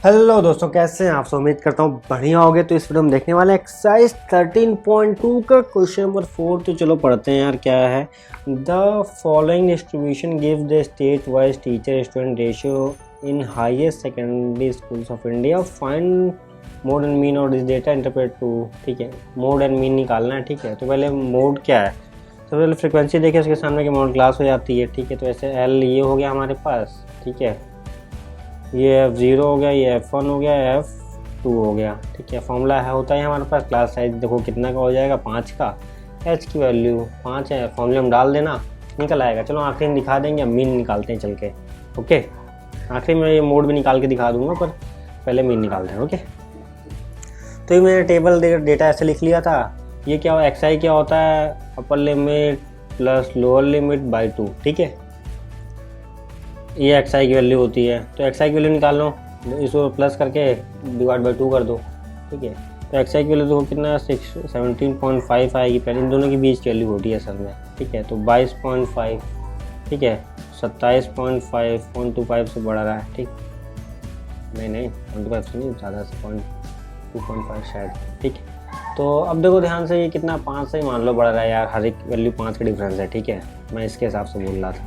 Hello दोस्तों, कैसे हैं आप सब। उम्मीद करता हूँ बढ़िया होगे। तो इस वीडियो में देखने वाले एक्सरसाइज 13.2 का क्वेश्चन नंबर 4। तो चलो पढ़ते हैं यार, क्या है। The following distribution give the state wise teacher student ratio in highest secondary schools of India. Find mode and mean और दिस डेटा इंटरप्रेट टू। ठीक है, मोड एंड मीन निकालना है। ठीक है, तो पहले मोड क्या है, सबसे पहले फ्रिक्वेंसी देखिए, उसके सामने की मोड क्लास हो जाती है। ठीक है, तो ऐसे एल ये हो गया हमारे पास। ठीक है, ये F0 हो गया, ये F1 हो गया, F2 हो गया। ठीक है, फॉर्मूला है होता है हमारे पास क्लास साइज। देखो कितना का हो जाएगा, 5 का। H की वैल्यू 5 है, फॉर्मूले में डाल देना, निकल आएगा। चलो आखिरी में दिखा देंगे, मीन निकालते हैं चल के। ओके, आखिरी में ये मोड भी निकाल के दिखा दूंगा, पर पहले मीन निकालते हैं। ओके, तो ये मैंने टेबल डेटा ऐसे लिख लिया था। ये क्या XI क्या होता है, upper limit plus lower limit by 2। ठीक है, ये XI की वैल्यू होती है। तो XI की वैल्यू निकाल लो, इसको प्लस करके डिवाइड बाई 2 कर दो। ठीक है, तो XI की वैल्यू देखो कितना 17.5 आएगी। पहले इन दोनों के बीच की वैल्यू होती है असल में। ठीक है, तो 22.5। ठीक है, 27.5 से बढ़ा रहा है। ठीक, नहीं 0.25 से नहीं, ज़्यादा से 2.5 शायद। ठीक है, तो अब देखो ध्यान से, ये कितना 5 से ही मान लो बढ़ रहा है यार, हर एक वैल्यू 5 का डिफरेंस है। ठीक है, मैं इसके हिसाब से बोल रहा था।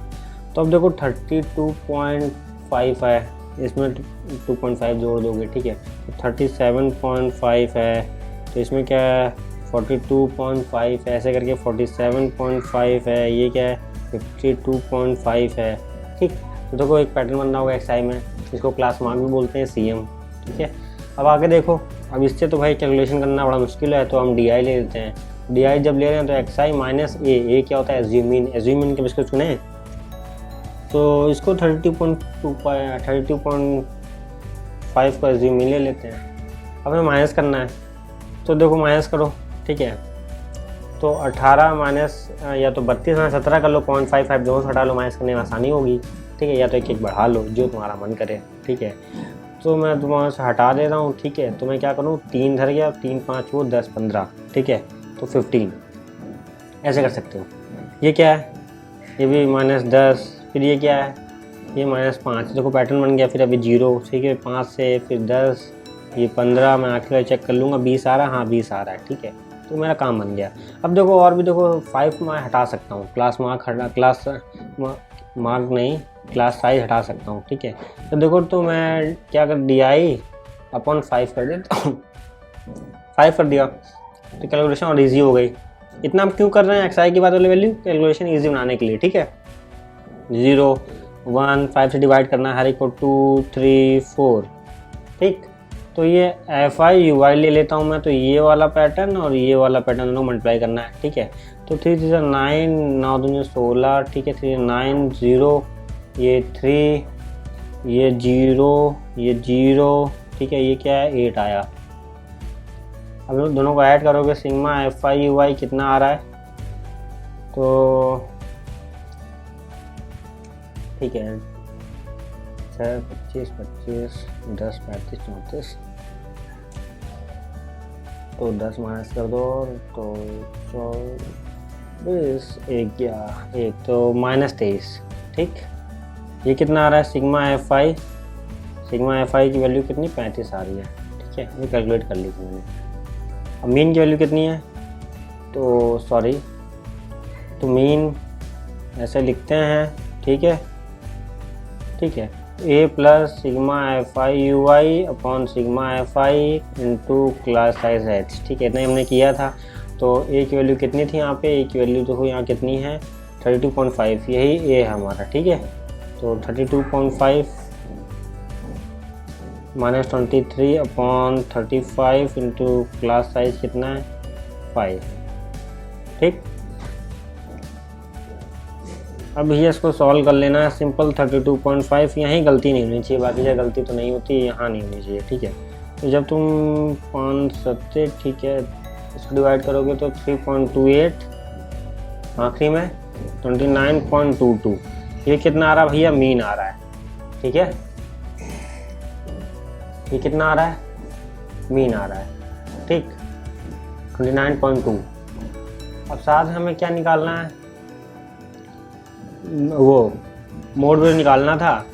तो अब देखो 32.5 है, इसमें 2.5 जोड़ दोगे। ठीक है, तो 37.5 है, तो इसमें क्या है 42.5 है, ऐसे करके 47.5 है, ये क्या है 52.5 है। ठीक, तो देखो एक पैटर्न बन रहा होगा XI में, इसको क्लास मार्क भी बोलते हैं, CM। ठीक है, अब आगे देखो, अब इससे तो भाई कैलकुलेशन करना बड़ा मुश्किल है, तो हम DI ले लेते हैं। DI जब ले रहे हैं तो XI माइनस ए क्या होता है, एज्यूमिन। एज्यूमिन के इसको चुने, तो इसको 32.5 का एज्यूमिन ले लेते हैं। अब हमें माइनस करना है, तो देखो माइनस करो। ठीक है, तो 18 माइनस या तो 32 माइनस 17 कर लो, 0.55 दोनों से हटा लो, माइनस करने में आसानी होगी। ठीक है, या तो एक बढ़ा लो, जो तुम्हारा मन करे। ठीक है, तो मैं तुम्हारे से हटा दे रहा हूँ। ठीक है, तो मैं क्या करूँ, 3 धर गया, 3 5 वो 10 15। ठीक है, तो 15 ऐसे कर सकते हो। ये क्या है, ये भी -10, फिर ये क्या है, ये -5। देखो पैटर्न बन गया। फिर अभी 0। ठीक है, 5 से फिर 10, ये 15। मैं आखिर चेक कर लूँगा 20 आ रहा है। हाँ 20 आ रहा है। ठीक है, तो मेरा काम बन गया। अब देखो और भी देखो, 5 मैं हटा सकता हूँ, क्लास मार्क नहीं, क्लास साइज हटा सकता हूँ। ठीक है, तो देखो, तो मैं क्या कर, DI/5 कर देता हूँ। 5 कर दिया, तो कैलकुलेशन और ईजी हो गई। इतना हम क्यों कर रहे हैं, XI की बात वाली वैल्यू कैलकुलेशन ईजी बनाने के लिए। ठीक है, 0 1 5 से डिवाइड करना है हर एक को, 2 3 4। ठीक, तो ये FI/UI ले लेता हूँ मैं, तो ये वाला पैटर्न और ये वाला पैटर्न दोनों मल्टीप्लाई करना है। ठीक है, तो 3 3 9, 9 दूनी 16। ठीक है, 3 9 0, ये 3, ये 0, ये 0। ठीक है, ये क्या है 8 आया। अब दोनों को ऐड करोगे, सिग्मा FI/UI कितना आ रहा है, तो ठीक है 6 25 25 10 35 34, तो 10 माइनस कर दो, तो 24 1 तो -23। ठीक, ये कितना आ रहा है, सिग्मा FI की वैल्यू कितनी 35 आ रही है। ठीक है, ये कैलकुलेट कर ली थी मैंने। अब मीन की वैल्यू कितनी है, तो सॉरी, तो मीन ऐसे लिखते हैं। ठीक है, ठीक है, A plus sigma FI/UI upon sigma FI into class size H। ठीक है, इतना हमने किया था। तो A की वैल्यू कितनी थी यहाँ पे, A की वैल्यू देखो यहाँ कितनी है 32.5, यही A है हमारा। ठीक है, तो 32.5 -23 अपॉन 35 इंटू क्लास साइज कितना है 5। ठीक, अब ये इसको सॉल्व कर लेना है सिंपल। 32.5, यहीं गलती नहीं होनी चाहिए, बाकी जगह गलती तो नहीं होती, यहाँ नहीं होनी चाहिए। ठीक है, तो जब तुम 5 7, ठीक है, इसको डिवाइड करोगे तो 3.28, आखिरी में 29.22। ये कितना आ रहा है भैया, मीन आ रहा है। ठीक है, ये कितना आ रहा है, मीन आ रहा है। ठीक, 29.2। अब साथ हमें क्या निकालना है, वो मोड भी निकालना था।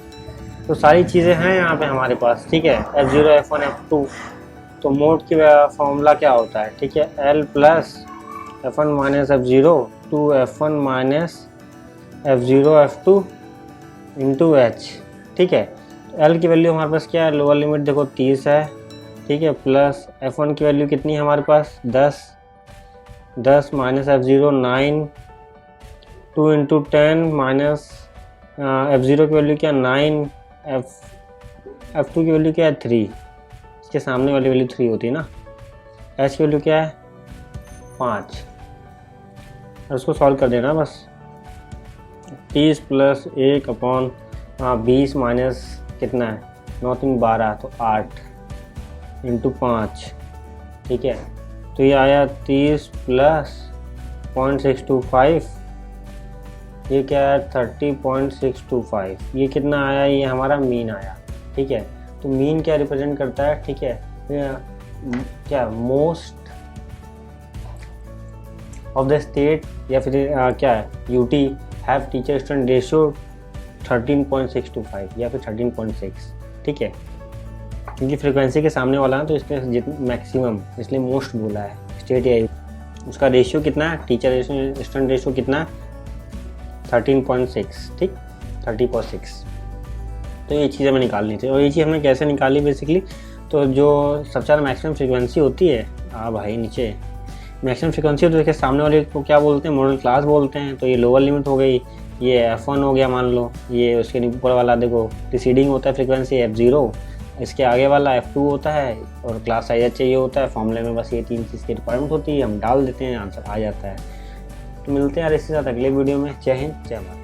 तो सारी चीज़ें हैं यहाँ पे हमारे पास, ठीक है। F0 F1 F2, तो मोड की फॉर्मूला क्या होता है, ठीक है, L plus F1 minus F0 to F1 minus F0 F2 into H, ठीक है। L की वैल्यू हमारे पास क्या है, लोअर लिमिट देखो 30 है, ठीक है, प्लस F1 की वैल्यू कितनी है हमारे पास 10 minus F0 9, 2 into 10 minus F0 की वैल्यू क्या 9, F2 की वैल्यू क्या है 3, इसके सामने वाली वैल्यू 3 होती है ना। H की वैल्यू क्या है 5, और उसको सॉल्व कर देना बस। 30 प्लस 1 अपॉन 20 माइनस कितना है 9 3 12, तो 8 इंटू 5, ठीक है। तो ये आया 30 प्लस 0.625, ये क्या है 30.625, ये कितना आया, ये हमारा मीन आया, ठीक है। तो मीन क्या रिप्रेजेंट करता है, ठीक है, क्या मोस्ट ऑफ द स्टेट, या फिर क्या है UT have teacher student ratio 13.625 या फिर 13.6, ठीक है, क्योंकि फ्रीक्वेंसी के सामने वाला है तो इसलिए मैक्सिमम, इसलिए मोस्ट बोला है स्टेट या उसका रेशियो कितना है, टीचर रेशियो स्टूडेंट रेशियो कितना है 13.6, ठीक 30.6। तो ये चीज़ हमें निकालनी चाहिए, और ये चीज़ हमने कैसे निकाली बेसिकली, तो जो सबसे ज़्यादा मैक्सिमम फ्रीक्वेंसी होती है भाई नीचे मैक्सिमम फ्रीक्वेंसी होती है, देखिए सामने वाले को क्या बोलते हैं, मॉडल क्लास बोलते हैं, तो ये लोअर लिमिट हो गई, ये F1 हो गया मान लो, ये उसके ऊपर वाला देखो प्रीसीडिंग होता है फ्रीक्वेंसी F0, इसके आगे वाला F2 होता है, और क्लास साइज चाहिए होता है। फॉर्मूले में बस ये 3 चीज़ की रिक्वायरमेंट होती है, हम डाल देते हैं, आंसर आ जाता है। तो मिलते हैं यार इसके साथ अगले वीडियो में। जय हिंद, जय भारत।